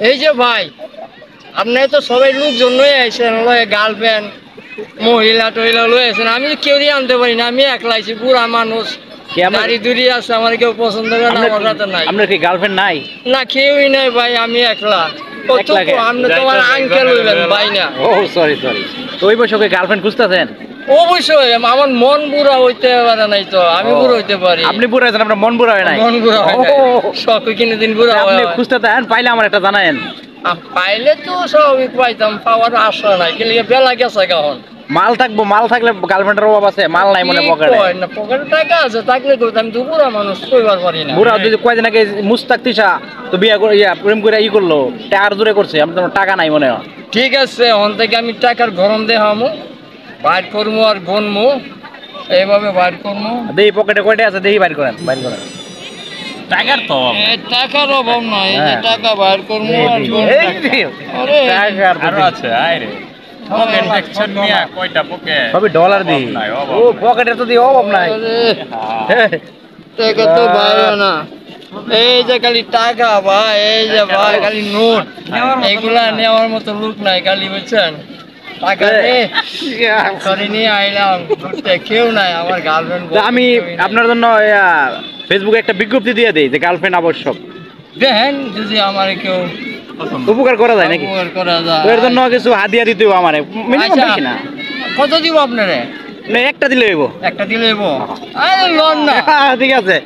এই যে ভাই, আপনি তো সবাই লোকজন লয়ে আইছেন, লয়ে গার্লফ্রেন্ড মহিলা টহিলা লয়ে আইছেন, আমি কেউ আনতে পারি না, আমি একলা আইছি, বুড়া মানুষ, গাড়ি দুড়ি আছে, আমার কেউ পছন্দ করে না, আমার সাথে নাই। আপনার কি গার্লফ্রেন্ড নাই? না, কেউই নাই ভাই, আমি একলা। আপনি তোমার আঙ্কেল হইলেন ভাই না? ও সরি সরি। তো ওই বয়সে গার্লফ্রেন্ড খুঁজতেছেন? অবশ্যই, আমার মন বুড়া হইতে পারে নাই তো, আমি বুড়া হইতে পারি। আপনি বুড়া হয়েছেন, আপনার মন বুড়া হয় নাই? মন বুড়া হয় নাই, শখ কিনে দিন বুড়া আপনি হয়। খুঁজতে দেন, পাইলে আমার একটা জানায়েন। পাইলে তো স্বাভাবিক পাইতাম, পাওয়ার আশা নাই, কিন্তু বেলা গেছে এখন। মাল থাকবো, মাল থাকলে গার্লফ্রেন্ডের অভাব আছে, মাল নাই মনে পকেটে? না, পকেটে টাকা আছে, থাকলে করতে, আমি তো বুড়া মানুষ, কইবার পারি না। বুড়া যদি কয়দিন আগে মুস্তাক তিশা তো বিয়া করে প্রেম করে করলো, টাকার জোরে করছে, আমি তো টাকা নাই মনে হয়। ঠিক আছে, ওখান থেকে আমি টাকার গরম দেখামো, বাইর করবো আর গনমো, এইভাবে বাইর করবো। দেখি পকেটে কয়টা আছে, দেখি বাইর করেন, বাইর করেন। টাকার তো টাকার অভাব নাই, এই যে টাকা বাইর করবো আর টাকার আছে আইরে সবই ডলার দিই। ও পকেটে তো দিয়ে অভাব নাই। টাকা তো বাইরে না, এই যে খালি টাকা ভাই, এই যে ভাই খালি নোট, এগুলা নেওয়ার মতো লোক নাই, খালি বুঝছেন টাকা নিয়ে আইলাম ঘুরতে, কেউ নাই, আমার গার্লফ্রেন্ড। আমি আপনার জন্য ফেসবুকে একটা বিজ্ঞপ্তি দিয়ে দিই যে গার্লফ্রেন্ড আবশ্যক, দেখেন যদি আমার কেউ উপকার করা যায় নাকি? উপকার করা যায়, এর জন্য কিছু হাদিয়া দিতে হবে আমারে, মিনিমাম বেশি না। কত দিব আপনারে? না একটা দিলে হইব। একটা দিলে হইব? আরে লন না। ঠিক আছে,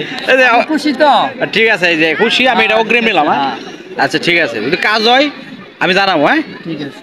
খুশি তো? ঠিক আছে, এই যে খুশি, আমি এটা অগ্রিম নিলাম। হ্যাঁ আচ্ছা ঠিক আছে, যদি কাজ হয় আমি জানাবো। হ্যাঁ ঠিক আছে।